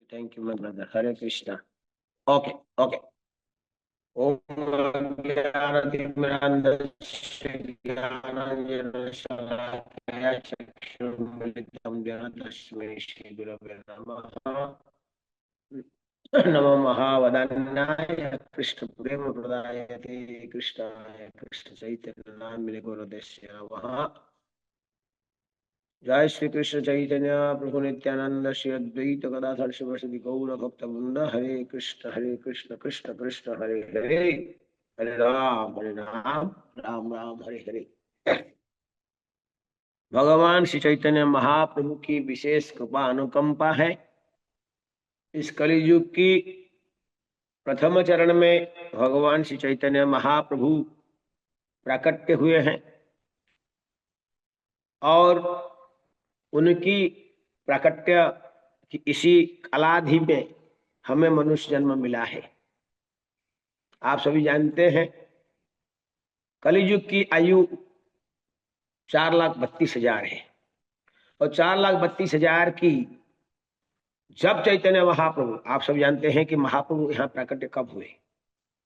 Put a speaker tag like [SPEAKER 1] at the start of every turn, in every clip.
[SPEAKER 1] Thank you my brother. Hare Krishna. Okay okay. Om ज्ञानातिमिरान्धस्य ज्ञानाञ्जनशलाकया चक्षुर्मिलितं येन तस्मै श्रीगुरवे नमः। नमो महावदन्याय कृष्णप्रेमप्रदायते कृष्णाय कृष्णचैतन्यनामिने गुरुदेवस्य नमः। जय श्री कृष्ण चैतन्य प्रभु नित्यानंद श्री अद्वैत गदाधर शिवसदि गौर भक्त वृंद। हरे कृष्ण कृष्ण कृष्ण हरे हरे, हरे राम राम राम हरे हरे। भगवान श्री चैतन्य महाप्रभु की विशेष कृपा अनुकंपा है। इस कलियुग की प्रथम चरण में भगवान श्री चैतन्य महाप्रभु प्राकट्य हुए हैं और उनकी प्राकट्य की इसी कालाधि में हमें मनुष्य जन्म मिला है। आप सभी जानते हैं कलियुग की आयु 4,32,000 है और 4,32,000 की जब चैतन्य महाप्रभु, आप सब जानते हैं कि महाप्रभु यहाँ प्राकट्य कब हुए।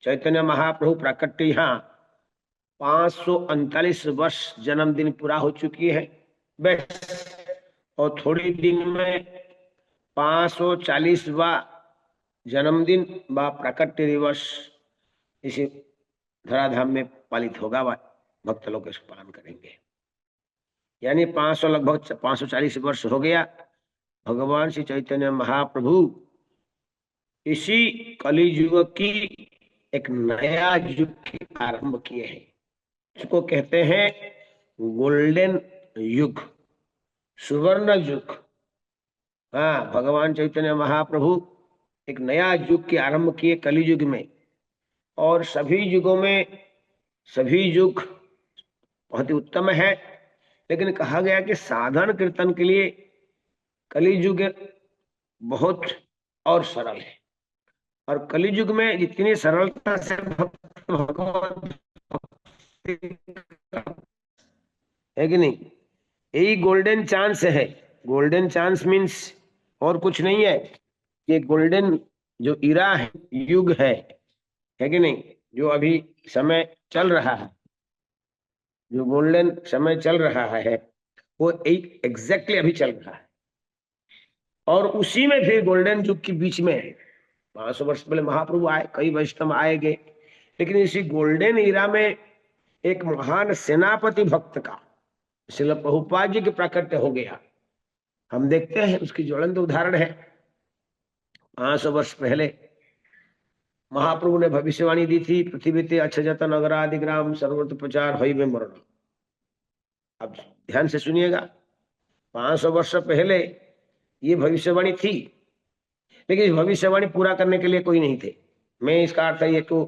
[SPEAKER 1] चैतन्य महाप्रभु प्राकट्य यहाँ 539 वर्ष जन्मदिन पूरा हो चुकी है बस, और थोड़ी दिन में 540वां जन्मदिन व प्राकट्य दिवस इसी धराधाम में पालित होगा। भक्त लोग इसको पालन करेंगे। यानी 500 लगभग 540 वर्ष हो गया भगवान श्री चैतन्य महाप्रभु इसी कलियुग की एक नया युग की आरंभ किए हैं, इसको कहते हैं गोल्डन युग, सुवर्ण युग। हाँ, भगवान चैतन्य महाप्रभु एक नया युग की आरंभ किए कलियुग में, और सभी युगों में सभी युग बहुत ही उत्तम है, लेकिन कहा गया कि साधन कीर्तन के लिए कलियुग बहुत और सरल है। और कलियुग में जितनी सरलता से भगवान है कि नहीं, यही गोल्डन चांस है। गोल्डन चांस मीन्स और कुछ नहीं है, ये गोल्डन जो इरा है, युग है कि नहीं, जो अभी समय चल रहा है, जो गोल्डन समय चल रहा है वो एक एग्जैक्टली अभी चल रहा है। और उसी में फिर गोल्डन युग के बीच में 500 वर्ष पहले महाप्रभु आए, कई वैष्णव आए गए, लेकिन इसी गोल्डन इरा में एक महान सेनापति भक्त का श्रील प्रभुपाद जी के प्राकट्य हो गया। हम देखते हैं उसकी ज्वलंत उदाहरण है। 500 वर्ष पहले महाप्रभु ने भविष्यवाणी दी थी, पृथ्वी ते अक्षजत नगरादिग्राम सर्वत्र प्रचार भई में मरण। अब ध्यान से सुनिएगा, 500 वर्ष पहले ये भविष्यवाणी थी, लेकिन इस भविष्यवाणी पूरा करने के लिए कोई नहीं थे। मैं इसका अर्थ ये को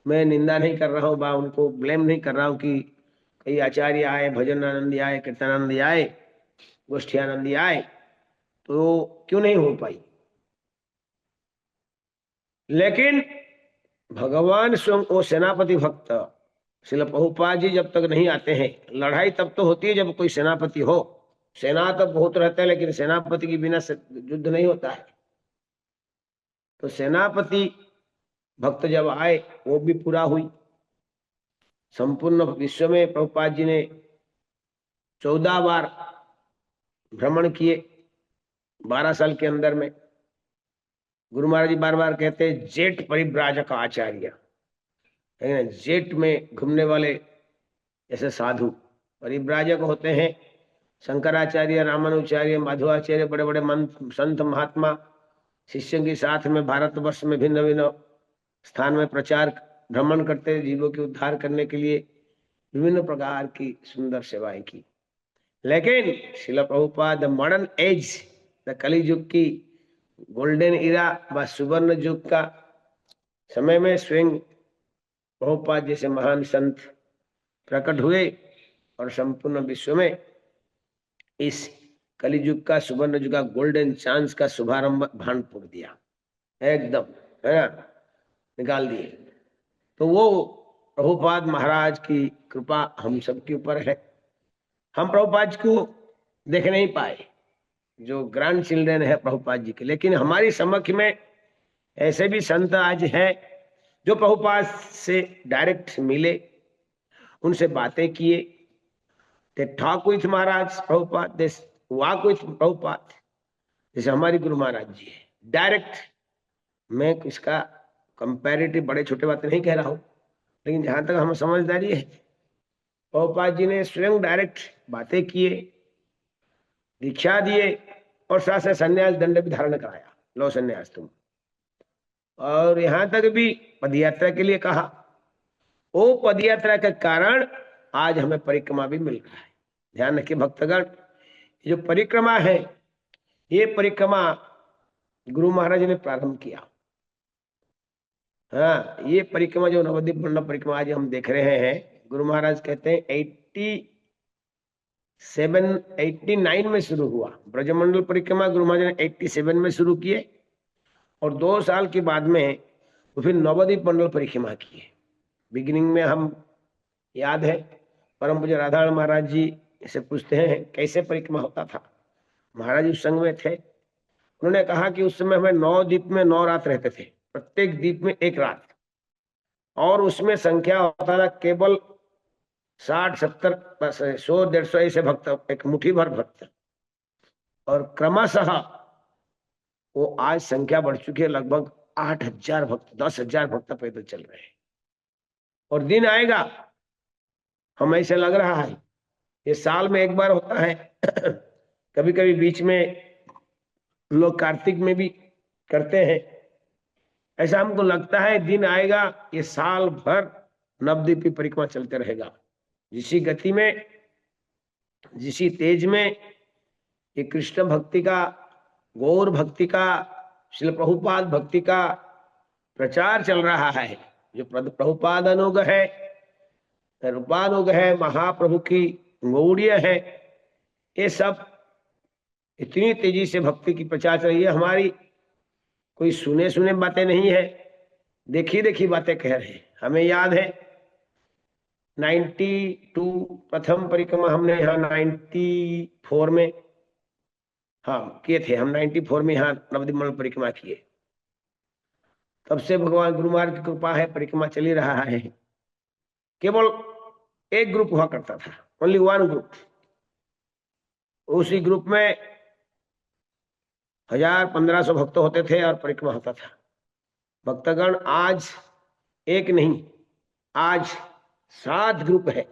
[SPEAKER 1] मैं निंदा नहीं कर रहा हूँ बा उनको ब्लेम नहीं कर रहा हूँ कि कई आचार्य आए, भजन आनंदी आए, कीर्तनानंदी आए, गोष्ठियानंदी आए, तो क्यों नहीं हो पाई। लेकिन भगवान स्वयं वो सेनापति भक्त श्रील प्रभुपाद जी जब तक नहीं आते हैं, लड़ाई तब तो होती है जब कोई सेनापति हो। सेना तो बहुत रहता है, लेकिन सेनापति के बिना युद्ध नहीं होता है। तो सेनापति भक्त जब आए वो भी पूरा हुई। संपूर्ण विश्व में प्रभुपाद जी ने 14 बार भ्रमण किए 12 साल के अंदर में। गुरु महाराज जी बार बार कहते हैं जेठ परिव्राजक आचार्य, जेट में घूमने वाले ऐसे साधु परिव्राजक होते हैं। शंकराचार्य, रामानुचार्य, माधवाचार्य, बड़े बड़े संत महात्मा शिष्यों के साथ में भारतवर्ष में भिन्न भिन्न स्थान में प्रचार भ्रमण करते, जीवों के उद्धार करने के लिए विभिन्न प्रकार की सुंदर सेवाएं की। लेकिन Srila Prabhupada modern age, the कली युग की गोल्डन इरा व सुवर्ण युग का समय में स्वयं प्रभुपाद जैसे महान संत प्रकट हुए और संपूर्ण विश्व में इस कलियुग का सुवर्ण युग का गोल्डन चांस का शुभारंभ भान फोड़ दिया एकदम, है ना, निकाल दिए। तो वो प्रभुपाद महाराज की कृपा हम सबके ऊपर है। हम प्रभुपाद को देख नहीं पाए, जो ग्रैंड चिल्ड्रन है प्रभुपाद जी के। लेकिन हमारी समक्ष में ऐसे भी संत आज हैं जो प्रभुपाद से डायरेक्ट मिले, उनसे बातें किए। They talk with Maharaj Prabhupada, they walk with Prabhupada. जैसे हमारी गुरु महाराज जी है डायरेक्ट। मैं इसका कंपैरेटिव बड़े छोटे बातें नहीं कह रहा हूं, लेकिन जहां तक हमें समझदारी है, प्रभुपाद जी ने स्वयं डायरेक्ट बातें किए, दीक्षा दिए और साथ साथ संन्यास दंड भी धारण कराया, लो संन्यास तुम। और यहां तक भी पदयात्रा के लिए कहा। वो पदयात्रा के कारण आज हमें परिक्रमा भी मिल रहा है। ध्यान रखिए भक्तगण, जो परिक्रमा है, ये परिक्रमा गुरु महाराज ने प्रारंभ किया। हाँ, ये परिक्रमा जो नवद्वीप मंडल परिक्रमा आज हम देख रहे हैं, गुरु महाराज कहते हैं 89 में शुरू हुआ। ब्रजमंडल परिक्रमा गुरु महाराज ने 87 में शुरू किए और 2 साल के बाद में तो फिर नवद्वीप मंडल परिक्रमा किए। बिगिनिंग में हम याद है परम पूज्य राधारमण महाराज जी से पूछते हैं कैसे परिक्रमा होता था। महाराज उस संग में थे, उन्होंने कहा कि उस समय हमें 9 द्वीप में 9 रात रहते थे, प्रत्येक द्वीप में 1 रात, और उसमें संख्या होता था केवल 60, 70, 100, 150 ऐसे भक्त, एक मुट्ठी भर भक्त। और क्रमशः वो आज संख्या बढ़ चुकी है, लगभग 8,000 भक्त, 10,000 भक्त पैदल चल रहे हैं। और दिन आएगा, हम ऐसे लग रहा है ये साल में 1 बार होता है कभी कभी बीच में लोग कार्तिक में भी करते हैं, ऐसा हमको लगता है। दिन आएगा ये साल भर नवद्वीपी परिक्रमा चलते रहेगा, जिसी गति में, जिसी तेज में ये कृष्ण भक्ति का, गौर भक्ति का, श्रील प्रभुपाद भक्ति का प्रचार चल रहा है। जो प्रभुपाद अनुग है, रूपानुग है, महाप्रभु की गौड़ीय है, ये सब इतनी तेजी से भक्ति की प्रचार चल रही है। हमारी कोई सुने सुने बातें नहीं है, देखी देखी बातें कह रहे हैं। हमें याद है 92 प्रथम परिक्रमा हमने यहाँ 94 में हाँ किए थे। हम 94 में यहाँ नवद्वीप मंडल परिक्रमा किए। तब से भगवान गुरु महाराज की कृपा है, परिक्रमा चली रहा है। केवल एक ग्रुप हुआ करता था, ओनली 1 ग्रुप। उसी ग्रुप में 1000-1500 भक्त होते थे और परिक्रमा होता था। भक्तगण आज एक नहीं, आज 7 ग्रुप है।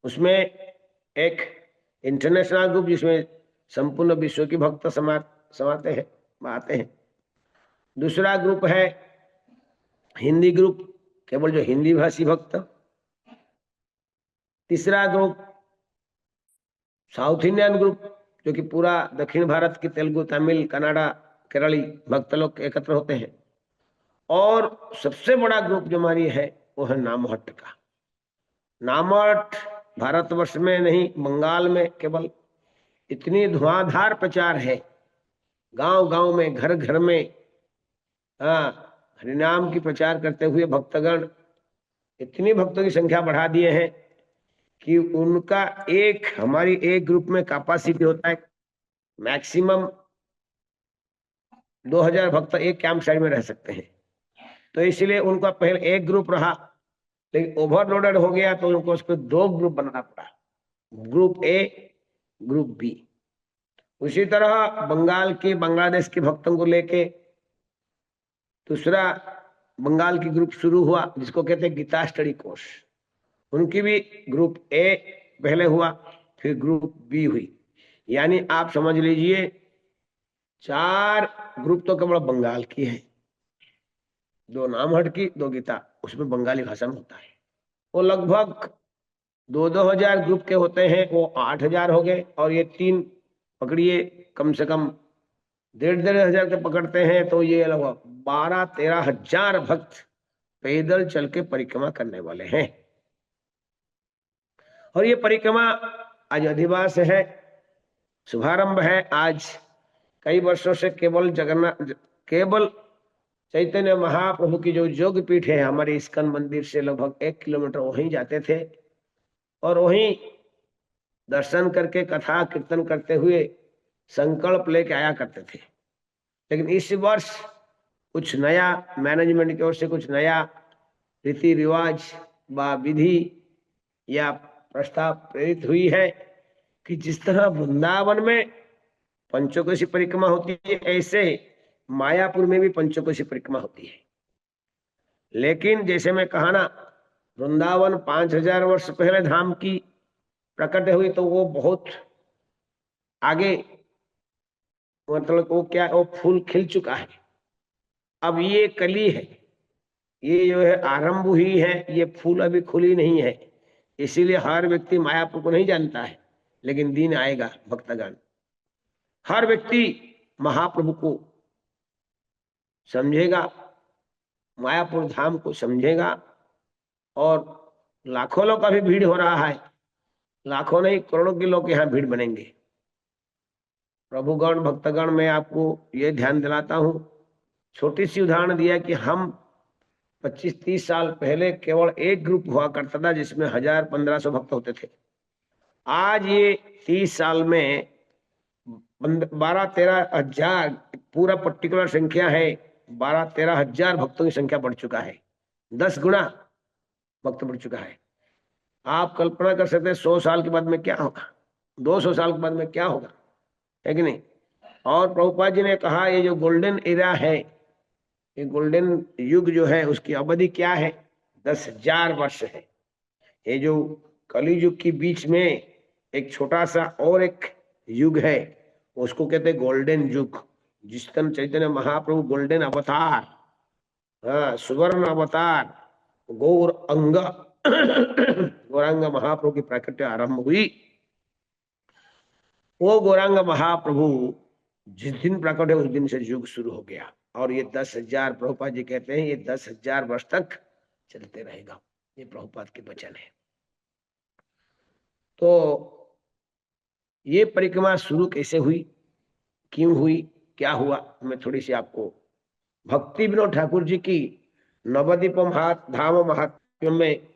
[SPEAKER 1] उसमें एक इंटरनेशनल ग्रुप जिसमें संपूर्ण विश्व की भक्त समाते हैं, आते हैं। दूसरा ग्रुप है हिंदी ग्रुप, केवल जो हिंदी भाषी भक्त। तीसरा ग्रुप साउथ इंडियन ग्रुप, जो कि पूरा दक्षिण भारत की तेलुगु, तमिल, कन्नड़ा, केरली भक्त लोग एकत्र होते हैं। और सबसे बड़ा ग्रुप जो हमारी है वो है नामहट्ट का। नामहट्ट भारतवर्ष में नहीं, बंगाल में केवल इतनी धुआंधार प्रचार है, गांव गांव में, घर घर में हरिनाम की प्रचार करते हुए भक्तगण इतनी भक्तों की संख्या बढ़ा दिए हैं कि उनका हमारी एक ग्रुप में कैपेसिटी होता है मैक्सिमम 2000 भक्त एक कैंप साइड में रह सकते हैं। तो इसलिए उनका पहले एक ग्रुप रहा, लेकिन ओवरलोडेड हो गया तो उनको उसको 2 ग्रुप बनाना पड़ा, ग्रुप ए, ग्रुप बी। उसी तरह बंगाल की, बांग्लादेश के भक्तों को लेके दूसरा बंगाल की ग्रुप शुरू हुआ, जिसको कहते हैं गीता स्टडी कोर्स। उनकी भी ग्रुप ए पहले हुआ, फिर ग्रुप बी हुई। यानी आप समझ लीजिए 4 ग्रुप तो केवल बंगाल की है, 2 नामहट्ट की, 2 गीता, उसमें बंगाली भाषा में होता है। वो लगभग 2-2 हजार ग्रुप के होते हैं, वो 8,000 हो गए। और ये 3 पकड़िए, कम से कम 1,500 हजार के पकड़ते हैं, तो ये लगभग 12-13 हजार भक्त पैदल चल के परिक्रमा करने वाले हैं। और ये परिक्रमा आज अधिवास है, शुभारंभ है। आज कई वर्षों से केवल चैतन्य महाप्रभु की जो योग पीठ है, हमारे इस्कन मंदिर से लगभग 1 किलोमीटर वहीं जाते थे और वहीं दर्शन करके कथा कीर्तन करते हुए संकल्प लेके आया करते थे। लेकिन इस वर्ष कुछ नया मैनेजमेंट की ओर से कुछ नया रीति रिवाज व विधि या प्रस्ताव प्रेरित हुई है कि जिस तरह वृंदावन में पंचकोशी परिक्रमा होती है, ऐसे मायापुर में भी पंचकोशी परिक्रमा होती है। लेकिन जैसे मैं कहा ना, वृंदावन 5000 वर्ष पहले धाम की प्रकट हुई, तो वो बहुत आगे, मतलब वो क्या, वो फूल खिल चुका है। अब ये कली है, ये जो है आरंभ हुई है, ये फूल अभी खुली नहीं है। इसीलिए हर व्यक्ति मायापुर को नहीं जानता है, लेकिन दिन आएगा भक्तगण, हर व्यक्ति महाप्रभु को समझेगा, मायापुर धाम को समझेगा। और लाखों लोग का भी भीड़ हो रहा है, लाखों नहीं करोड़ों के लोग यहाँ भीड़ बनेंगे। प्रभुगण भक्तगण, मैं आपको ये ध्यान दिलाता हूँ, छोटी सी उदाहरण दिया कि हम 25-30 साल पहले केवल एक ग्रुप हुआ करता था जिसमें 1000-1500 भक्त होते थे। आज ये 30 साल में 12-13 हजार, पूरा पर्टिकुलर संख्या है, 12-13 हजार भक्तों की संख्या बढ़ चुका है, 10 गुना भक्त बढ़ चुका है। आप कल्पना कर सकते हैं 100 साल के बाद में क्या होगा, 200 साल के बाद में क्या होगा, है कि नहीं। और प्रभुपाद जी ने कहा ये जो गोल्डन एरा है, ये गोल्डन युग जो है, उसकी अवधि क्या है, 10,000 वर्ष है। ये जो कली युग के बीच में एक छोटा सा और एक युग है, उसको कहते हैं गोल्डन युग। जिस तरह चैतन्य महाप्रभु गोल्डन अवतार, हाँ, सुवर्ण अवतार, गौर अंग गौरांग महाप्रभु की प्राकट्य आरंभ हुई, वो गौरांग महाप्रभु जिस दिन प्रकट है उस दिन से युग शुरू हो गया। और ये 10,000, प्रभुपाद जी कहते हैं ये 10,000 वर्ष तक चलते रहेगा, ये प्रभुपाद के वचन है। तो ये परिक्रमा शुरू कैसे हुई, क्यों हुई, क्या हुआ, मैं थोड़ी सी आपको भक्ति विनोद ठाकुर जी की नवद्वीप धाम महात्म्य में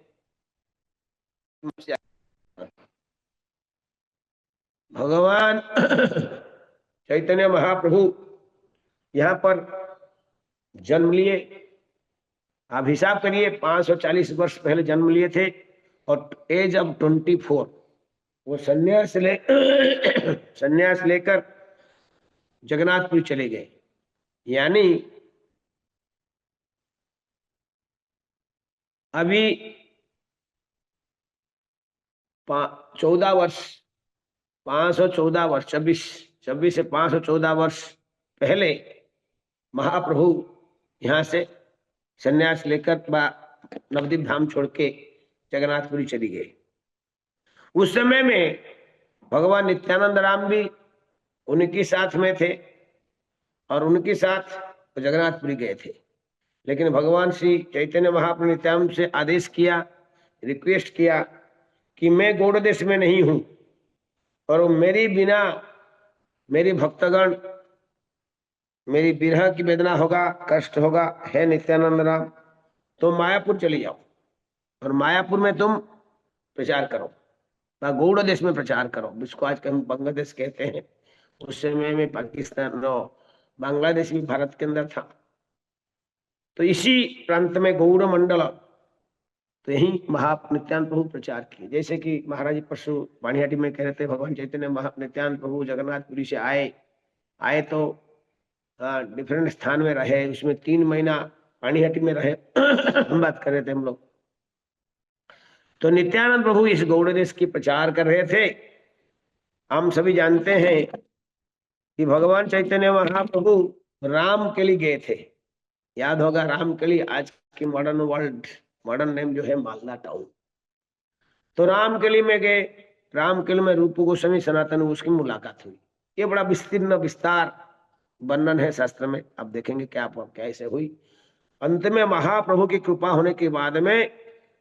[SPEAKER 1] भगवान चैतन्य महाप्रभु यहाँ पर जन्म लिए। आप हिसाब करिए 540 वर्ष पहले जन्म लिए थे, और एज ऑफ 24 वो संन्यास लेकर जगन्नाथपुरी चले गए। यानी अभी 14 वर्ष, 514 वर्ष, 26 से 514 वर्ष पहले महाप्रभु यहाँ से संन्यास लेकर नवद्वीप धाम छोड़ के जगन्नाथपुरी चली गए। उस समय में भगवान नित्यानंद राम भी उनके साथ में थे, और उनके साथ जगन्नाथपुरी गए थे। लेकिन भगवान श्री चैतन्य महाप्रभु नित्यानंद से आदेश किया, रिक्वेस्ट किया कि मैं गौड़ देश में नहीं हूं, और मेरी बिना मेरी भक्तगण, मेरी विरह की वेदना होगा, कष्ट होगा, है नित्यानंद राम, तो मायापुर चली जाओ, और मायापुर में तुम प्रचार करो, गौड़ देश में प्रचार करो, जिसको आज हम बांग्लादेश कहते हैं। उस समय में पाकिस्तान, बांग्लादेश भी भारत के अंदर था। तो इसी प्रांत में गौड़ मंडल, तो यही नित्यानंद प्रभु प्रचार किए। जैसे कि महाराज परसों पानीहाटी में कह रहे थे, भगवान चैतन्य नित्यानंद प्रभु जगन्नाथपुरी से आए तो डिफरेंट स्थान में रहे, उसमें 3 महीना पानीहाटी में रहे हम बात कर रहे थे हम लोग। तो नित्यानंद प्रभु इस गौड़ देश की प्रचार कर रहे थे। हम सभी जानते हैं कि भगवान चैतन्य महाप्रभु राम के लिए गए थे, याद होगा राम के लिए, आज की मॉडर्न वर्ल्ड, मॉडर्न नेम जो है मालदा टाउन। तो राम के लिए में गए, राम के लिए में रूप गोस्वामी सनातन उसकी मुलाकात हुई। ये बड़ा विस्तीर्ण विस्तार वर्णन है शास्त्र में, आप देखेंगे क्या कैसे हुई। अंत में महाप्रभु की कृपा होने के बाद में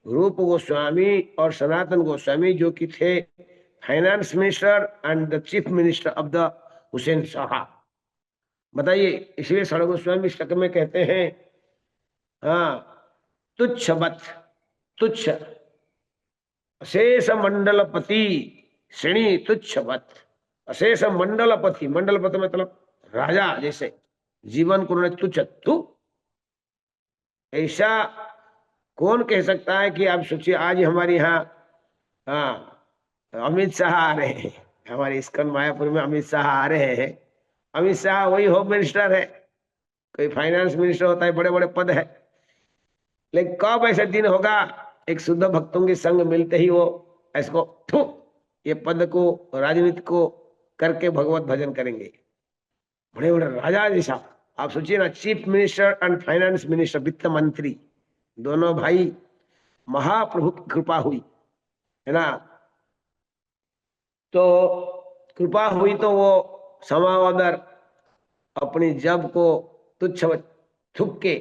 [SPEAKER 1] रूप गोस्वामी और सनातन गोस्वामी, जो कि थे finance minister and the chief minister of the Hussain Shah, बताइए, इसलिए सड़ गोस्वामी शक में कहते हैं, हाँ, तुच्छवत, तुच्छ शेष मंडलपति श्रेणी तुच्छवत, अशेष मंडलपति, मंडलपति मतलब राजा, जैसे जीवन को उन्होंने तुच्छ तू, ऐसा कौन कह सकता है कि आप सोचिए आज हमारे यहाँ, हाँ, अमित शाह आ रहे हैं, हमारे इस्कॉन मायापुर में अमित शाह आ रहे हैं। अमित शाह वही होम मिनिस्टर है, कोई फाइनेंस मिनिस्टर होता है, बड़े बड़े पद है, लेकिन कब ऐसा दिन होगा एक शुद्ध भक्तों के संग मिलते ही वो इसको थू, ये पद को, राजनीति को करके भगवत भजन करेंगे। बड़े बड़े राजा जैसा आप सोचिए ना, chief minister and finance minister, वित्त मंत्री, दोनों भाई, महाप्रभु की कृपा हुई है ना। तो कृपा हुई तो वो समावदर अपनी जब को तुच्छ थुक के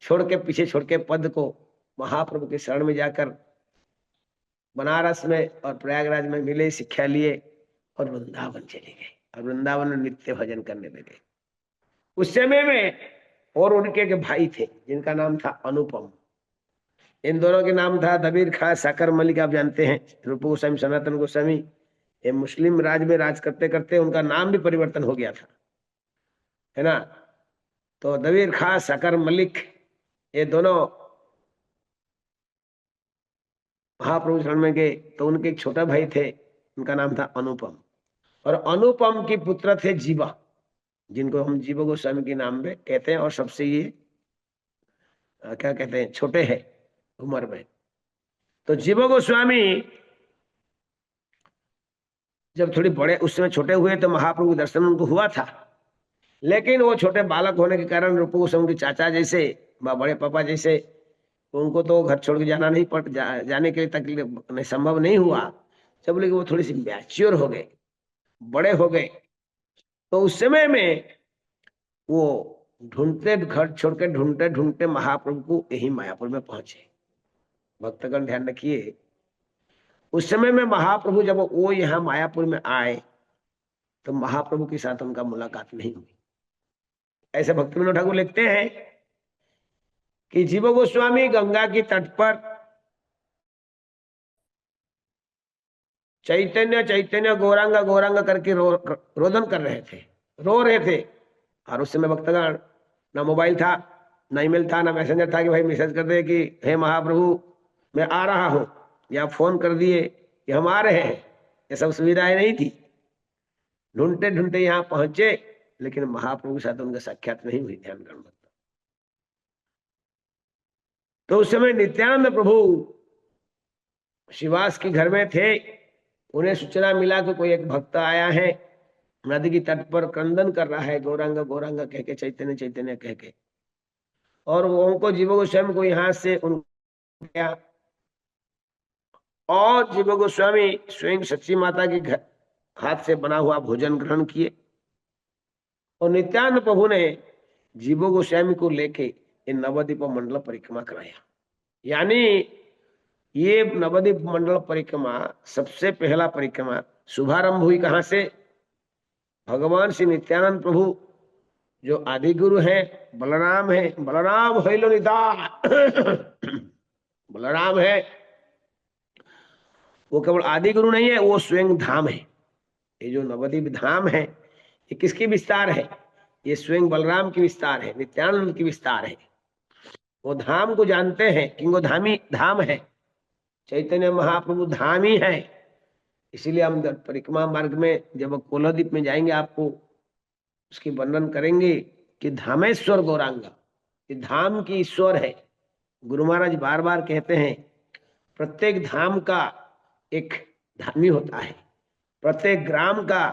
[SPEAKER 1] छोड़ के, पीछे छोड़ के पद को महाप्रभु के शरण में जाकर बनारस में और प्रयागराज में मिले, शिक्षा लिए और वृंदावन चले गए और वृंदावन में नित्य भजन करने लगे। उस समय में और उनके एक भाई थे जिनका नाम था अनुपम। इन दोनों के नाम था दबीर खां, साकर मलिक, आप जानते हैं, रूप गोस्वामी, सनातन गोस्वामी। ये मुस्लिम राज में राज करते करते उनका नाम भी परिवर्तन हो गया था, है ना। तो दबीर खां, साकर मलिक, ये दोनों महाप्रभु शरण में गए। तो उनके एक छोटा भाई थे, उनका नाम था अनुपम, और अनुपम की पुत्र थे जीवा, जिनको हम जीव गोस्वामी के नाम में कहते हैं, और सबसे ये क्या कहते हैं, छोटे हैं उम्र में। तो जीव गोस्वामी जब थोड़ी बड़े, उस समय छोटे हुए तो महाप्रभु दर्शन उनको हुआ था, लेकिन वो छोटे बालक होने के कारण रूप गोस्वामी के चाचा जैसे बड़े पापा जैसे, उनको तो घर छोड़ के जाना नहीं जाने के लिए तकलीफ नहीं, संभव नहीं हुआ। जब लेकिन वो थोड़ी सी मैच्योर हो गए, बड़े हो गए, तो उस समय में वो ढूंढते, घर छोड़ के ढूंढते ढूंढते महाप्रभु को यही मायापुर में पहुंचे। भक्तगण ध्यान रखिए, उस समय में महाप्रभु जब वो यहाँ मायापुर में आए तो महाप्रभु के साथ उनका मुलाकात नहीं हुई। ऐसे भक्त विनोद ठाकुर लिखते हैं कि जीव गोस्वामी गंगा की तट पर चैतन्य चैतन्य गौरांगा गौरांगा करके रोदन कर रहे थे, रो रहे थे। और उस समय भक्तगण, ना मोबाइल था, ना ईमेल था, ना मैसेंजर था कि भाई मैसेज कर दे कि हे महाप्रभु मैं आ रहा हूं, या फोन कर दिए कि हम आ रहे हैं, ये सब सुविधाएं नहीं थी। ढूंढते ढूंढते यहाँ पहुंचे, लेकिन महाप्रभु के साथ उनका साक्षात नहीं हुई। ध्यान गण। तो उस समय नित्यानंद प्रभु शिवास के घर में थे। उन्हें सूचना मिला कि कोई एक भक्त आया है, नदी की तट पर क्रंदन कर रहा है, गौरांगा गौरांगा कह के, चैतन्य चैतन्य कह के। और वो उनको जीव गोस्वामी को यहाँ से गया, और जीव गोस्वामी स्वयं सच्ची माता के हाथ से बना हुआ भोजन ग्रहण किए। और नित्यानंद प्रभु ने जीव गोस्वामी को लेके ये नवद्वीप मंडल परिक्रमा कराया। यानी ये नवद्वीप मंडल परिक्रमा सबसे पहला परिक्रमा शुभारंभ हुई कहां से? भगवान श्री नित्यानंद प्रभु जो आदि गुरु हैं, बलराम है, बलराम है लो बलराम है, वो केवल आदि गुरु नहीं है, वो स्वयं धाम है। ये जो नवद्वीप धाम है, ये किसकी विस्तार है? ये स्वयं बलराम की विस्तार है, नित्यानंद की विस्तार है। वो धाम को जानते हैं कि वो धामी धाम है, चैतन्य महाप्रभु धाम ही है। इसीलिए हम परिक्रमा मार्ग में जब कोलादीप में जाएंगे, आपको उसकी वर्णन करेंगे कि धामेश्वर गौरांगा, ये धाम की ईश्वर है। गुरु महाराज बार बार कहते हैं, प्रत्येक धाम का एक धामी होता है, प्रत्येक ग्राम का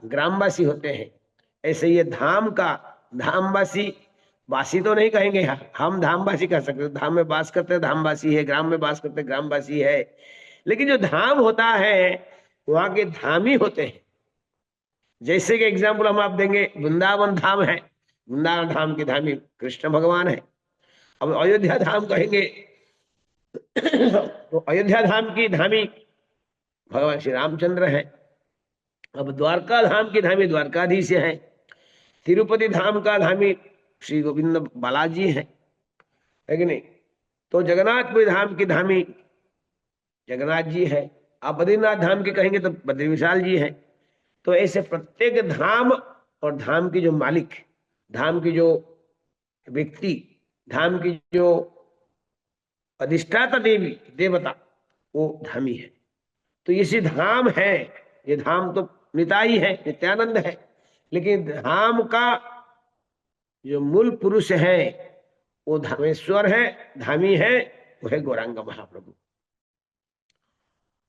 [SPEAKER 1] ग्रामवासी होते हैं। ऐसे ये धाम का धामवासी, वासी तो नहीं कहेंगे, हम धामवासी कह सकते, धाम में वास करते धामवासी है, ग्राम में वास करते ग्रामवासी है, लेकिन जो धाम होता है वहां के धामी होते हैं। जैसे कि एग्जाम्पल हम आप देंगे, वृंदावन धाम है, वृंदावन धाम के धामी कृष्ण भगवान है। अब अयोध्या धाम कहेंगे तो अयोध्या धाम की धामी भगवान श्री रामचंद्र है। अब द्वारका धाम की धामी द्वारकाधीश है। तिरुपति धाम का धामी श्री गोविंद बालाजी है कि नहीं? तो जगन्नाथपुरी धाम की धामी जगन्नाथ जी है। आप बद्रीनाथ धाम की कहेंगे तो बद्री विशाल जी है। तो ऐसे प्रत्येक धाम और धाम की जो मालिक, धाम की जो व्यक्ति, धाम की जो अधिष्ठाता देवी देवता, वो धामी है। तो ये धाम है, ये धाम तो निताई है, नित्यानंद है, लेकिन धाम का जो मूल पुरुष है वो धामेश्वर है, धामी है, वो है गौरांग महाप्रभु।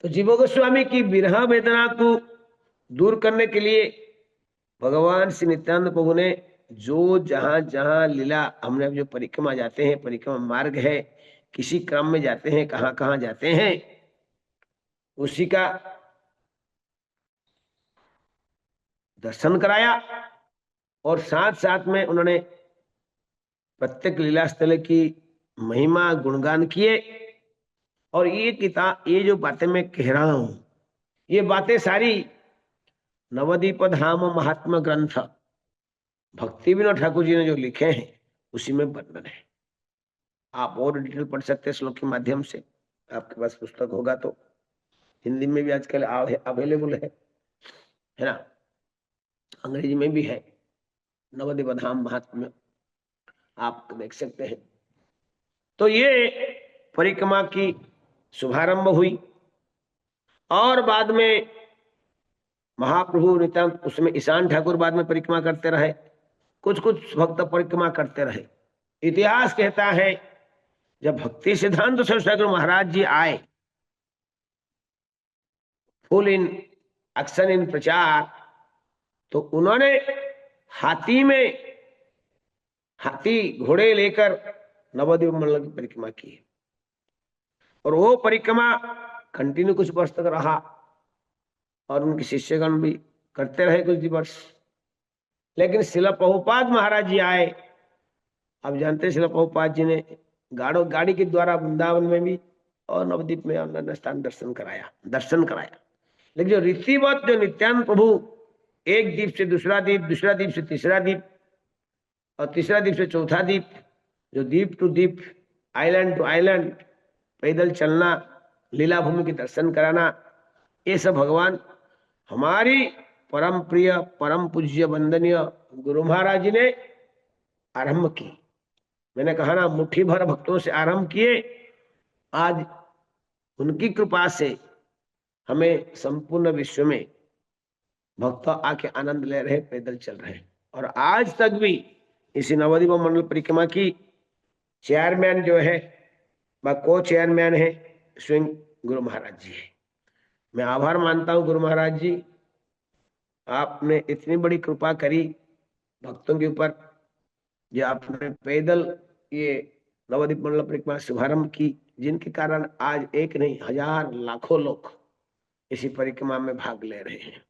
[SPEAKER 1] तो जीव गोस्वामी की विरह वेदना को दूर करने के लिए भगवान श्री नित्यानंद प्रभु ने जो जहां जहां लीला, हमने जो परिक्रमा जाते हैं, परिक्रमा मार्ग है, किसी क्रम में जाते हैं, कहां कहां जाते हैं, उसी का दर्शन कराया और साथ साथ में उन्होंने प्रत्येक लीला स्थल की महिमा गुणगान किए। और ये किताब, ये जो बातें मैं कह रहा हूं, ये बातें सारी नवदीप धाम महात्मा ग्रंथ भक्ति विनोद ठाकुर जी ने जो लिखे हैं उसी में वर्णन है। आप और डिटेल पढ़ सकते हैं श्लोक के माध्यम से, आपके पास पुस्तक होगा तो। हिंदी में भी आजकल अवेलेबल है ना, अंग्रेजी में भी है, नवदीप धाम महात्म्य, आप देख सकते हैं। तो ये परिक्रमा की शुभारंभ हुई और बाद में महाप्रभु नित्यानंद, उसमें ईशान ठाकुर बाद में परिक्रमा करते रहे, कुछ कुछ भक्त परिक्रमा करते रहे। इतिहास कहता है जब भक्ति सिद्धांत सरस्वती ठाकुर महाराज जी आए, फुल इन एक्शन इन प्रचार, तो उन्होंने हाथी घोड़े लेकर नवद्वीप मंडल की परिक्रमा की और वो परिक्रमा कंटिन्यू कुछ वर्ष तक रहा और उनके शिष्यगण भी करते रहे कुछ वर्ष। लेकिन शिला प्रभुपाद महाराज जी आए। आप जानते हैं शिला प्रभुपाद जी ने गाड़ी के द्वारा वृंदावन में भी और नवद्वीप में उन्होंने स्थान दर्शन कराया। लेकिन जो रीतिवत, जो नित्यानंद प्रभु एक द्वीप से दूसरा द्वीप, दूसरा द्वीप से तीसरा द्वीप और तीसरा द्वीप से चौथा द्वीप, जो द्वीप टू द्वीप, आइलैंड टू आइलैंड पैदल चलना, लीला भूमि के दर्शन कराना, ये सब भगवान हमारी परम प्रिय परम पूज्य वंदनीय गुरु महाराज जी ने आरंभ की। मैंने कहा ना, मुट्ठी भर भक्तों से आरंभ किए, आज उनकी कृपा से हमें संपूर्ण विश्व में भक्त आके आनंद ले रहे, पैदल चल रहे। और आज तक भी इसी नवद्वीप मंडल परिक्रमा की चेयरमैन जो है, को चेयरमैन है स्वयं गुरु महाराज जी है। मैं आभार मानता हूं गुरु महाराज जी, आपने इतनी बड़ी कृपा करी भक्तों के ऊपर, जो आपने पैदल ये नवद्वीप मंडल परिक्रमा शुभारंभ की, जिनके कारण आज एक नहीं हजार लाखों लोग इसी परिक्रमा में भाग ले रहे हैं।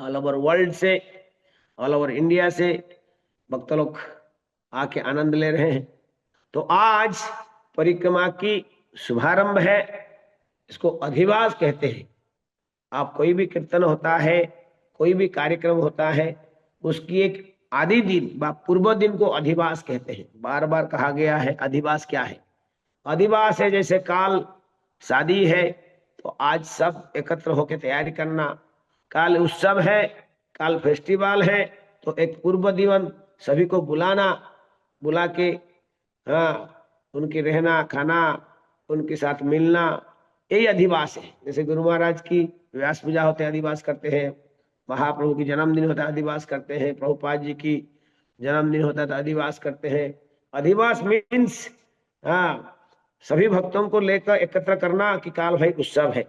[SPEAKER 1] ऑल ओवर वर्ल्ड से, ऑल ओवर इंडिया से भक्त लोग आके आनंद ले रहे हैं। तो आज परिक्रमा की शुभारंभ है, इसको अधिवास कहते हैं। आप कोई भी कीर्तन होता है, कोई भी कार्यक्रम होता है, उसकी एक आदि दिन व पूर्व दिन को अधिवास कहते हैं। बार बार कहा गया है अधिवास क्या है। अधिवास है जैसे काल शादी है तो आज सब एकत्र होकर तैयारी करना, काल उत्सव है, काल फेस्टिवल है, तो एक पूर्व दिवन सभी को बुला के, हाँ, उनके रहना खाना, उनके साथ मिलना, यही अधिवास है। जैसे गुरु महाराज की व्यास पूजा होते हैं, अधिवास करते हैं। महाप्रभु की जन्मदिन होता है, अधिवास करते हैं। प्रभुपाद जी की जन्मदिन होता है तो अधिवास करते हैं। अधिवास मीन्स हाँ, सभी भक्तों को लेकर एकत्र करना कि काल भाई उत्सव है,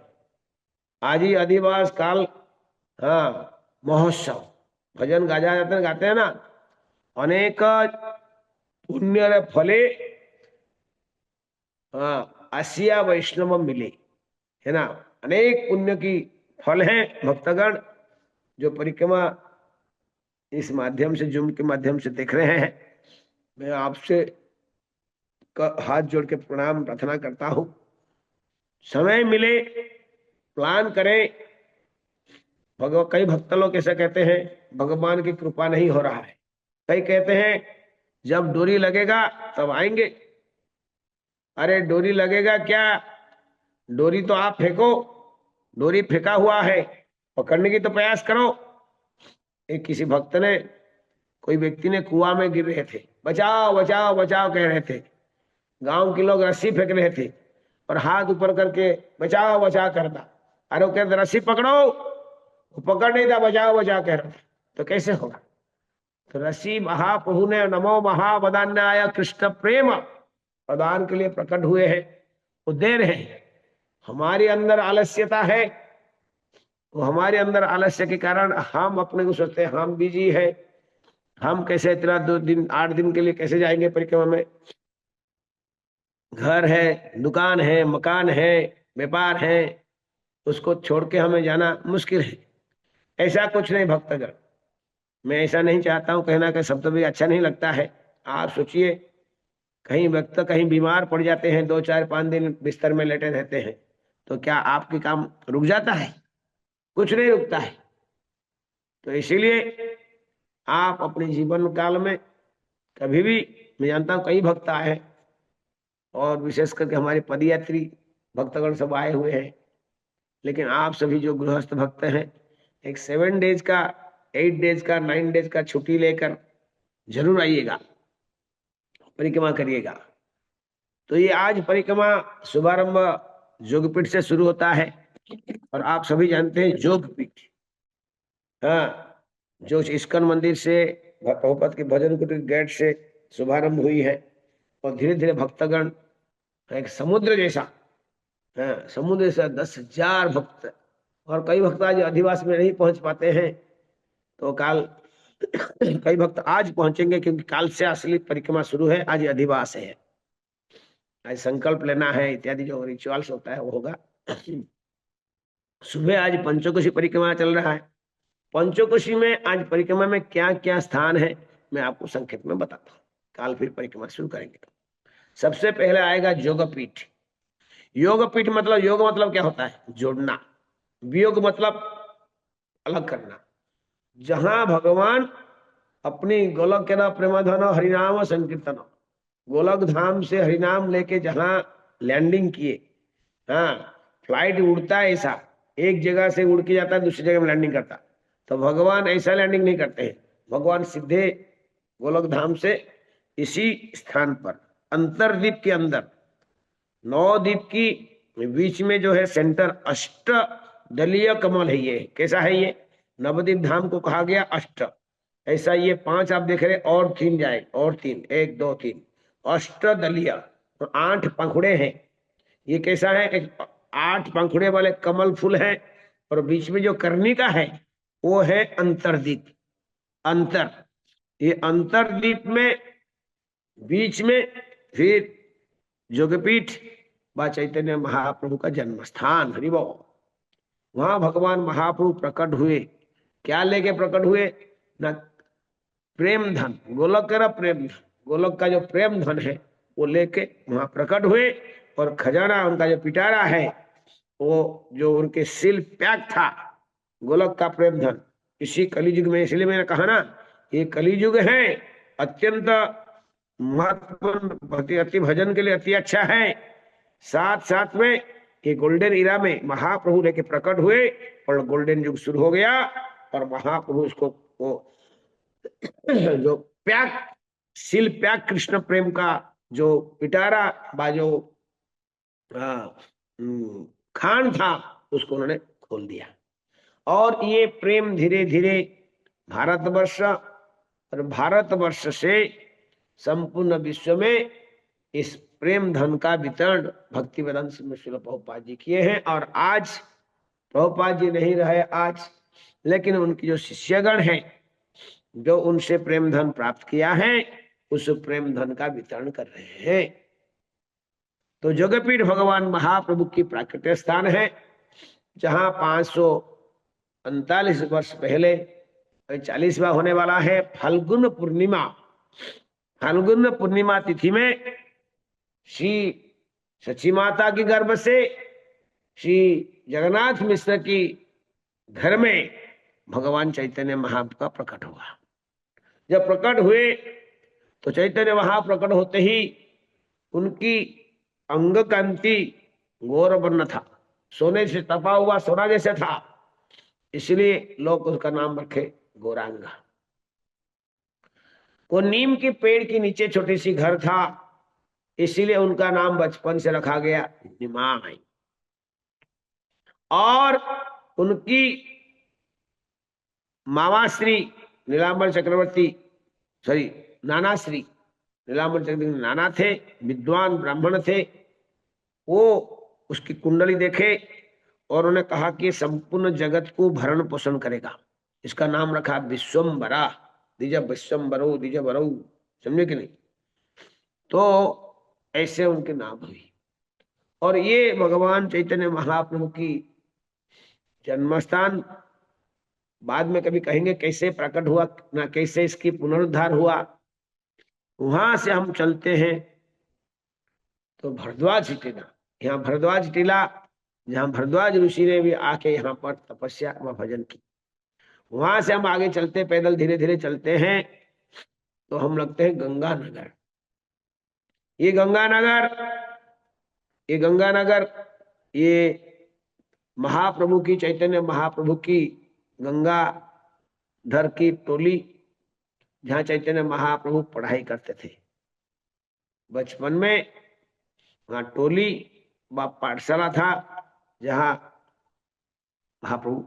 [SPEAKER 1] आज ही अधिवास, काल हाँ महोत्सव। भजन गाते हैं ना, अनेक पुण्य फले आसिया वैष्णव मिले, है ना। अनेक पुण्य की फल है भक्तगण जो परिक्रमा इस माध्यम से, जूम के माध्यम से देख रहे हैं। मैं आपसे हाथ जोड़ के प्रणाम प्रार्थना करता हूं, समय मिले प्लान करें। कई भक्त लोग ऐसा कहते हैं भगवान की कृपा नहीं हो रहा है, कई कहते हैं जब डोरी लगेगा तब आएंगे। अरे डोरी लगेगा क्या, डोरी तो आप फेंको, डोरी फेंका हुआ है पकड़ने की तो प्रयास करो। एक किसी भक्त ने, कोई व्यक्ति ने कुआं में गिर रहे थे, बचाओ बचाओ बचाओ कह रहे थे। गांव के लोग रस्सी फेंक रहे थे और हाथ ऊपर करके बचाओ बचाओ करता। अरे वो कहते रस्सी पकड़ो, वो पकड़ नहीं था, बचाओ बचाओ कह रहा था। तो कैसे होगा? तो रस्सी महाप्रभु ने नमो महावदान्याय कृष्ण प्रेम प्रदान के लिए प्रकट हुए हैं, वो दे रहे हैं। हमारे अंदर आलस्यता है, वो हमारे अंदर आलस्य के कारण हम अपने को सोचते हैं हम बिजी है, हम कैसे इतना 2 दिन 8 दिन के लिए कैसे जाएंगे परिक्रमा में। घर है, दुकान है, मकान है, व्यापार है, उसको छोड़ के हमें जाना मुश्किल है। ऐसा कुछ नहीं भक्तगण, मैं ऐसा नहीं चाहता हूं कहना कि शब्द भी अच्छा नहीं लगता है। आप सोचिए, कहीं वक्त कहीं बीमार पड़ जाते हैं, 2 4 5 दिन बिस्तर में लेटे रहते हैं, तो क्या आपके काम रुक जाता है? कुछ नहीं रुकता है। तो इसीलिए आप अपने जीवन काल में कभी भी, मैं जानता हूं कई भक्त आए हैं और विशेष करके हमारे पदयात्री भक्तगण सब आए हुए हैं, लेकिन आप सभी जो गृहस्थ भक्त हैं, एक 7 डेज का, 8 डेज का, 9 डेज का छुट्टी लेकर जरूर आइएगा, परिक्रमा करिएगा। तो ये आज परिक्रमा शुभारंभ जोगपीठ से शुरू होता है और आप सभी जानते हैं जोगपीठ, हाँ, जो इस्कन मंदिर से प्रभुपाद के भजन कुटीर गेट से शुभारंभ हुई है और धीरे धीरे भक्तगण एक समुद्र जैसा, हाँ, समुद्र से 10,000 भक्त, और कई भक्त आज अधिवास में नहीं पहुंच पाते हैं, तो काल कई भक्त आज पहुंचेंगे, क्योंकि काल से असली परिक्रमा शुरू है, आज अधिवास है, आज संकल्प लेना है इत्यादि जो रिचुअल्स होता है वो होगा। सुबह आज पंचकोशी परिक्रमा चल रहा है। पंचकोशी में आज परिक्रमा में क्या क्या स्थान है मैं आपको संक्षेप में बताता हूँ, काल फिर परिक्रमा शुरू करेंगे। सबसे पहले आएगा योगपीठ। योगपीठ मतलब, योग मतलब क्या होता है? जोड़ना। वियोग मतलब अलग करना। जहां भगवान अपनी गोलक के ना प्रेमाधन हरिनाम संकीर्तन, गोलक धाम से हरिनाम लेके जहां लैंडिंग किए, हाँ, फ्लाइट उड़ता है ऐसा, एक जगह से उड़ के जाता है दूसरी जगह में लैंडिंग करता, तो भगवान ऐसा लैंडिंग नहीं करते हैं। भगवान सीधे गोलक धाम से इसी स्थान पर अंतरद्वीप के अंदर, 9 द्वीप की बीच में जो है सेंटर, अष्ट दलीय कमल है। ये कैसा है? ये नवद्वीप धाम को कहा गया अष्ट, ऐसा ये 5 आप देख रहे, और 3 जाए, और 3, 1 2 3, अष्ट दलीय, तो 8 पंखुड़े हैं। ये कैसा है? एक 8 पंखुड़े वाले कमल फूल है, और बीच में जो कर्णिका है वो है अंतरद्वीप। अंतर, ये अंतरद्वीप में बीच में फिर योगपीठ व चैतन्य महाप्रभु का जन्म स्थान, हरिबो, वहां भगवान महाप्रभु प्रकट हुए। क्या लेके प्रकट हुए? ना प्रेम धन, गोलक का प्रेम धन, गोलक का जो प्रेम धन है वो लेके वहां प्रकट हुए, और खजाना उनका जो पिटारा है, वो जो उनके सिल पैक था, गोलक का प्रेम धन, इसी कलियुग में, इसलिए मैंने कहा ना ये कलियुग है, अत्यंत महत्वपूर्ण, अति भजन के लिए अति अच्छा है। साथ साथ में ये गोल्डन इरा में महाप्रभु लेके प्रकट हुए और गोल्डन युग शुरू हो गया, और महाप्रभु उसको वो जो प्याग, सिल प्याग कृष्ण प्रेम का जो पिटारा बाजो खान था, उसको उन्होंने खोल दिया। और ये प्रेम धीरे धीरे भारतवर्ष, और भारतवर्ष से संपूर्ण विश्व में इस प्रेम धन का वितरण भक्ति वेदांत श्रील प्रभुपाद जी किए हैं। और आज प्रभुपाद जी नहीं रहे आज, लेकिन उनकी जो शिष्यगण हैं, जो उनसे प्रेम धन प्राप्त किया है, उस प्रेम धन का वितरण कर रहे हैं। तो जगपीठ भगवान महाप्रभु की प्राकृतिक स्थान है, जहां 539 वर्ष पहले 40वां होने वाला है फाल्गुन पूर्णिमा। फाल्गुन पूर्णिमा तिथि में श्री सची माता की गर्भ से श्री जगन्नाथ मिश्र की घर में भगवान चैतन्य महाप्रभु का प्रकट हुआ। जब प्रकट हुए तो चैतन्य महाप्रकट होते ही उनकी अंग कांति गौर वर्ण था, सोने से तपा हुआ सोना जैसे था, इसलिए लोग उसका नाम रखे गौरांगा। वो नीम के पेड़ के नीचे छोटी सी घर था, इसीलिए उनका नाम बचपन से रखा गया निमाई। और उनकी मामाश्री नीलांबर चक्रवर्ती, सॉरी नानाश्री नीलांबर चक्रवर्ती नाना थे, विद्वान ब्राह्मण थे। वो उसकी कुंडली देखे और उन्हें कहा कि संपूर्ण जगत को भरण पोषण करेगा। इसका नाम रखा विश्वम्बरा, द्विज विश्वम्बरो द्विज बरो, समझे कि नहीं। तो ऐसे उनके नाम हुई। और ये भगवान चैतन्य महाप्रभु की जन्मस्थान, बाद में कभी कहेंगे कैसे प्रकट हुआ ना, कैसे इसकी पुनरुद्धार हुआ। वहां से हम चलते हैं तो भरद्वाज टीला, यहाँ भरद्वाज टीला, जहाँ भरद्वाज ऋषि ने भी आके यहाँ पर तपस्या व भजन की। वहां से हम आगे चलते, पैदल धीरे धीरे चलते हैं तो हम लगते हैं गंगानगर। ये गंगानगर, ये गंगानगर, ये महाप्रभु की, चैतन्य महाप्रभु की गंगाधर की टोली, जहाँ चैतन्य महाप्रभु पढ़ाई करते थे बचपन में। वहां टोली व पाठशाला था जहाँ महाप्रभु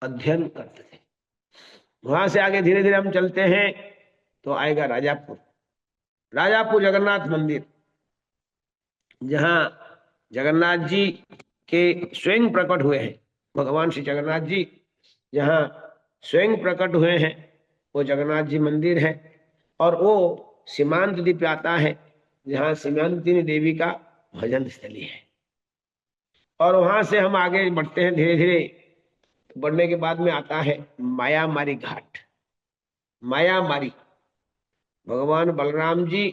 [SPEAKER 1] अध्ययन करते थे। वहां से आगे धीरे धीरे हम चलते हैं तो आएगा राजापुर। राजापुर जगन्नाथ मंदिर, जहाँ जगन्नाथ जी के स्वयं प्रकट हुए हैं, भगवान श्री जगन्नाथ जी जहाँ स्वयं प्रकट हुए हैं, वो जगन्नाथ जी मंदिर है। और वो सीमांत द्वीप आता है, जहाँ सीमांतिनी देवी का भजन स्थली है। और वहां से हम आगे बढ़ते हैं धीरे धीरे, बढ़ने के बाद में आता है मायामारी घाट। मायामारी, भगवान बलराम जी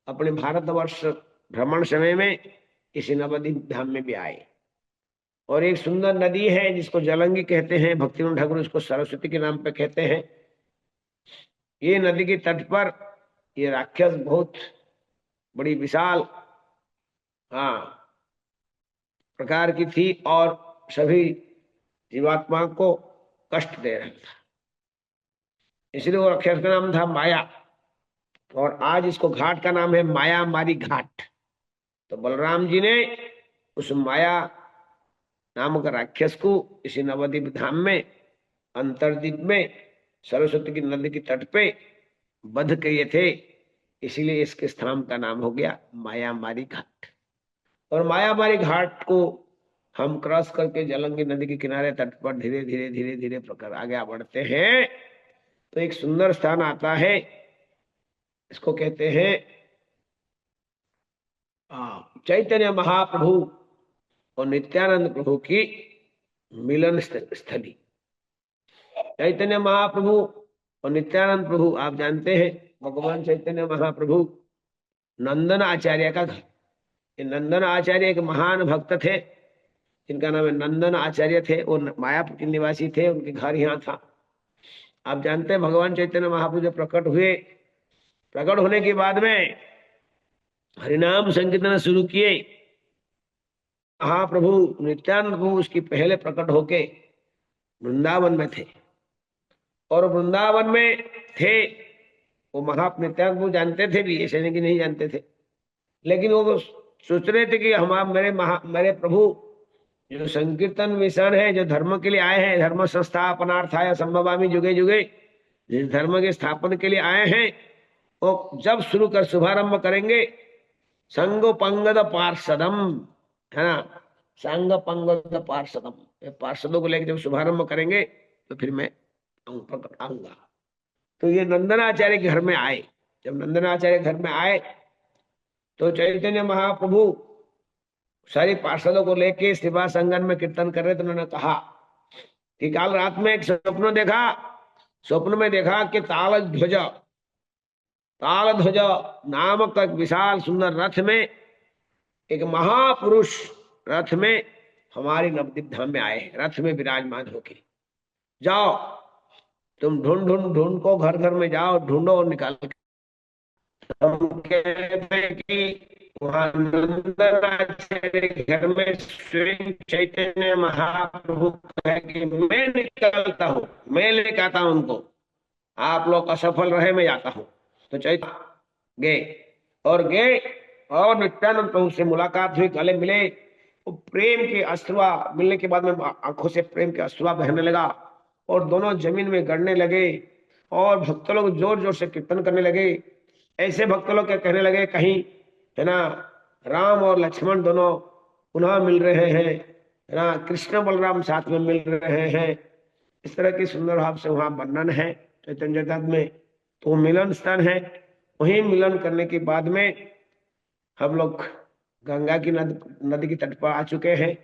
[SPEAKER 1] अपने भारतवर्ष भ्रमण समय में इसी नवद्वीप धाम में भी आए। और एक सुंदर नदी है जिसको जलंगी कहते हैं, भक्तिविनोद ठाकुर इसको सरस्वती के नाम पे कहते हैं। ये नदी के तट पर ये राक्षस बहुत बड़ी विशाल प्रकार की थी और सभी जीवात्मा को कष्ट दे रहा था, इसलिए वो राक्षस का नाम था माया। और आज इसको घाट का नाम है मायामारी घाट। तो बलराम जी ने उस माया नामक राक्षस को इसी नवद्वीप धाम में, अंतरद्वीप में, सरस्वती की नदी के तट पे वध किए थे, इसीलिए इसके स्थान का नाम हो गया मायामारी घाट। और मायामारी घाट को हम क्रॉस करके जलंगी नदी के किनारे तट पर धीरे धीरे धीरे धीरे प्रकार आगे बढ़ते हैं तो एक सुंदर स्थान आता है, इसको कहते हैं चैतन्य महाप्रभु और नित्यानंद प्रभु की मिलन स्थली। चैतन्य महाप्रभु और नित्यानंद प्रभु, आप जानते हैं भगवान चैतन्य महाप्रभु नंदन आचार्य का घर। ये नंदन आचार्य एक महान भक्त थे, जिनका नाम है नंदन आचार्य थे। वो मायापुर के निवासी थे, उनके घर यहाँ था। आप जानते हैं भगवान चैतन्य महाप्रभु जब प्रकट हुए, प्रकट होने के बाद में हरिनाम संकीर्तन शुरू किए। महाप्रभु नित्यानंद प्रभु उसकी पहले प्रकट होके वृंदावन में थे। और वृंदावन में थे वो नित्यानंद प्रभु जानते थे भी, ऐसे नहीं कि नहीं जानते थे, लेकिन वो सोच रहे थे कि हम मेरे प्रभु जो संकीर्तन मिशन है, जो धर्म के लिए आए हैं, धर्म संस्थापनार्थाय संभवामि जुगे जुगे, जिस धर्म के स्थापन के लिए आए हैं, वो जब शुरू कर शुभारंभ करेंगे संगो पंगद पार्षदम, है ना, संग पंगद पार्षदम, पार्षदों को लेकर जब शुभारंभ करेंगे तो फिर मैं आऊंगा। तो ये नंदनाचार्य के घर में आए। जब नंदनाचार्य घर में आए तो चैतन्य महाप्रभु सारी पार्षदों को लेके सेवा संगन में कीर्तन कर रहे, तो उन्होंने कहा कि कल रात में एक स्वप्न देखा। स्वप्न में देखा कि ताल ध्वज नामक एक विशाल सुंदर रथ में एक महापुरुष रथ में हमारे नवद्वीप धाम में आए, रथ में विराजमान होके। जाओ तुम ढूंढ को घर घर में जाओ, ढूंढो और निकाल। हम कहते हैं कि वहां नंदनाचार्य के घर में स्वयं चैतन्य महाप्रभु है कि मैं निकलता हूँ, मैं लेके आता हूँ उनको, आप लोग असफल रहे मैं जाता हूँ। तो चैतन्य गए और गए और नित्यानंद प्रभु से मुलाकात हुई, गले मिले। वो प्रेम के अश्रुआ मिलने के बाद में आंखों से प्रेम के अश्रुआ बहने लगा और दोनों जमीन में गड़ने लगे और भक्त लोग जोर जोर से कीर्तन करने लगे। ऐसे भक्त लोग क्या कहने लगे, कहीं है ना राम और लक्ष्मण दोनों पुनः मिल रहे हैं, है ना, कृष्ण बलराम साथ में मिल रहे हैं। इस तरह की सुंदर भाव से वहां वर्णन है चैतन्य चरितामृत में। तो मिलन स्थान है, वहीं मिलन करने के बाद में हम लोग गंगा की नदी की तट पर आ चुके हैं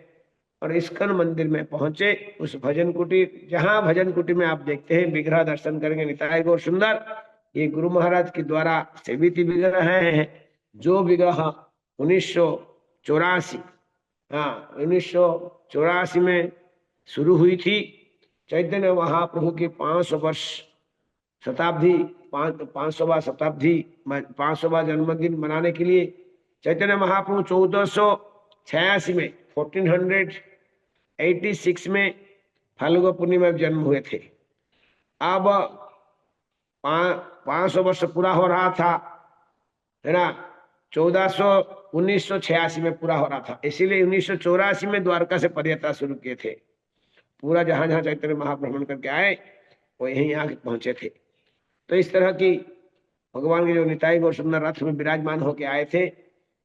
[SPEAKER 1] और इस्कन मंदिर में पहुंचे। उस भजन कुटीर, जहां भजन कुटीर में आप देखते हैं विग्रह दर्शन करेंगे निताय गौर सुंदर, ये गुरु महाराज के द्वारा सेवित विग्रह है। जो विग्रह 1984, हाँ 1984 में शुरू हुई थी। चैतन्य महाप्रभु की 500 वर्ष शताब्दी, 500वां शताब्दी, 500वां जन्मदिन मनाने के लिए चैतन्य महाप्रभु 1486 में 1486 में फाल्गुन पूर्णिमा में जन्म हुए थे। अब 500 वर्ष पूरा हो रहा था, है ना, 1986 में पूरा हो रहा था। इसीलिए 1984 में द्वारका से पदयात्रा शुरू किए थे। पूरा जहां जहां चैतन्य महाभ्रमण करके आए वो यहीं आके पहुंचे थे। तो इस तरह की भगवान के जो निताई गौर सुंदर रथ में विराजमान होके आए थे,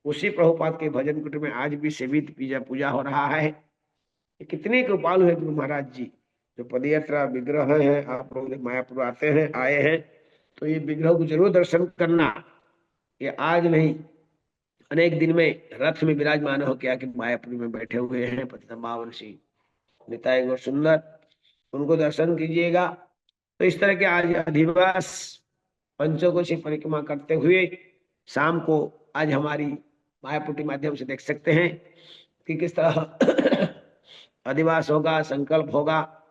[SPEAKER 1] उसी प्रभुपाद के भजन कुटीर में आज भी सेवित पूजा पूजा हो रहा है। ये कितने कृपालु है गुरु महाराज जी, जो पदयात्रा विग्रह है। आप लोग मायापुर आते हैं, आए हैं, तो ये विग्रह को जरूर दर्शन करना। ये आज नहीं, अनेक दिन में रथ में विराजमान होकर आके मायापुर में बैठे हुए हैं पतितपावन निताई गौर सुंदर, उनको दर्शन कीजिएगा। तो इस तरह के आज अधिवास पंचकोशी परिक्रमा करते हुए शाम को आज हमारी मायापुर के माध्यम से देख सकते हैं कि किस तरह अधिवास होगा, संकल्प होगा।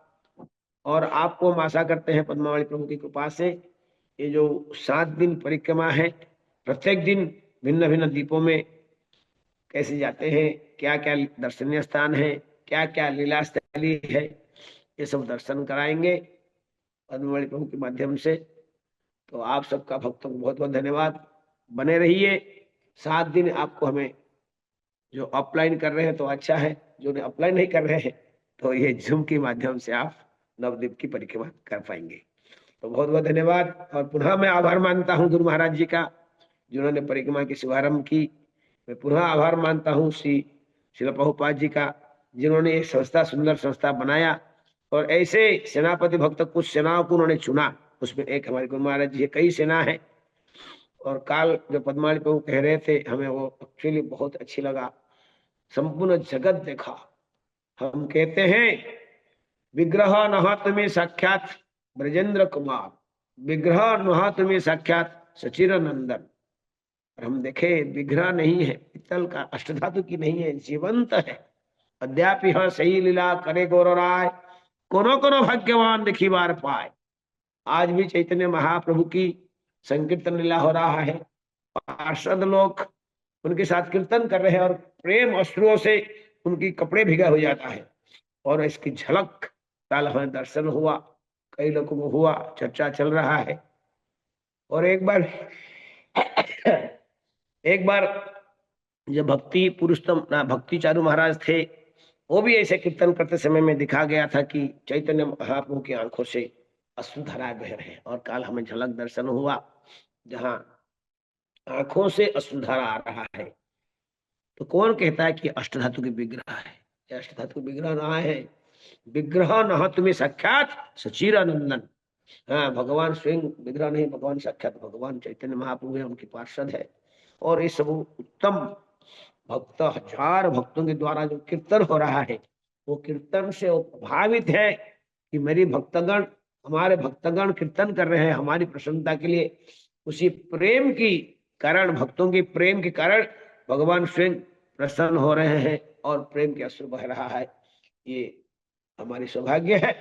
[SPEAKER 1] और आपको हम आशा करते हैं पद्मावली प्रभु की कृपा से ये जो 7 दिन परिक्रमा है, प्रत्येक दिन भिन्न भिन्न द्वीपों में कैसे जाते हैं, क्या क्या दर्शनीय स्थान है, क्या क्या लीला स्थली है, ये सब दर्शन कराएंगे पद्मावली प्रभु के माध्यम से। तो आप सबका भक्तों को बहुत बहुत धन्यवाद। बने रहिए। 7 दिन आपको हमें, जो ऑफलाइन कर रहे हैं तो अच्छा है, जो ऑफलाइन नहीं कर रहे हैं तो ये जूम के माध्यम से आप नवद्वीप की परिक्रमा कर पाएंगे। तो बहुत बहुत धन्यवाद। और पुनः मैं आभार मानता हूँ गुरु महाराज जी का, जिन्होंने परिक्रमा की शुभारंभ की। मैं पुनः आभार मानता हूँ श्रील प्रभुपाद जी का, जिन्होंने एक संस्था, सुंदर संस्था बनाया और ऐसे सेनापति भक्त कुछ सेनाओं को उन्होंने चुना। उसमें एक हमारे गुरु महाराज जी, कई सेना है। और काल जो पद्मावली प्रभु कह रहे थे, हमें वो एक्चुअली बहुत अच्छी लगा। संपूर्ण जगत देखा। हम कहते हैं विग्रह नहा तुम्हें साक्षात ब्रजेंद्र कुमार, विग्रह नहा तुम्हें साक्षात सचिर नंदन। और हम देखे विग्रह नहीं है, पित्तल का, अष्टधातु की नहीं है, जीवंत है। अद्यापि हाँ सही लीला करे गौर राय, कोनो कोनो भाग्यवान दिखी बार पाए। आज भी चैतन्य महाप्रभु की संकीर्तन लीला हो रहा है। पार्षद लोग उनके साथ कीर्तन कर रहे हैं और प्रेम अश्रुओं से उनकी कपड़े भीगा हो जाता है। और इसकी झलक कल हमें दर्शन हुआ, कई लोगों को हुआ, चर्चा चल रहा है। और एक बार जब भक्ति पुरुषोत्तम भक्ति चारू महाराज थे, वो भी ऐसे कीर्तन करते समय में दिखा गया था कि चैतन्य महाप्रभु की आंखों से अश्रुधारा बह रहे हैं। और काल हमें झलक दर्शन हुआ, जहां आंखों से अश्रुधारा आ रहा है। तो कौन कहता है कि अष्टधातु के विग्रह है? ये अष्टधातु विग्रह ना है, विग्रह न तुम्हें साक्षात सचिरानंदन। हाँ, भगवान स्वयं विग्रह नहीं, भगवान साक्षात भगवान चैतन्य महाप्रभु है, उनके पार्षद है। और ये सब उत्तम भक्त, हजार भक्तों के द्वारा जो कीर्तन हो रहा है, वो कीर्तन से वो प्रभावित है कि मेरी भक्तगण, हमारे भक्तगण कीर्तन कर रहे हैं हमारी प्रसन्नता के लिए। उसी प्रेम की कारण, भक्तों के प्रेम के कारण भगवान स्वयं प्रसन्न हो रहे हैं और प्रेम के अश्रु बह रहा है। ये हमारी सौभाग्य है।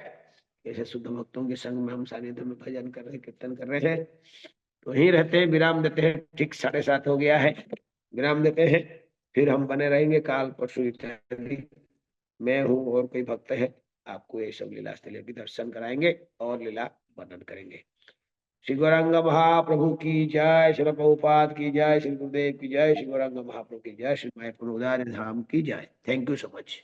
[SPEAKER 1] ऐसे शुद्ध भक्तों के संग में हम सानिध्य में भजन कर रहे हैं, कीर्तन कर रहे हैं। तो यहीं रहते हैं, विराम देते हैं। ठीक 7:30 हो गया है, विराम देते हैं। फिर हम बने रहेंगे काल परसों इत्यादि। मैं हूँ और कोई भक्त है, आपको ये सब लीला स्थल की दर्शन कराएंगे और लीला वर्णन करेंगे। श्री गौरांग महाप्रभु की जय, श्री प्रभुपाद की जय, श्री गुरुदेव की जय, श्री गौरांग महाप्रभु की जय, श्री मायापुर धाम की जय। Thank you so much.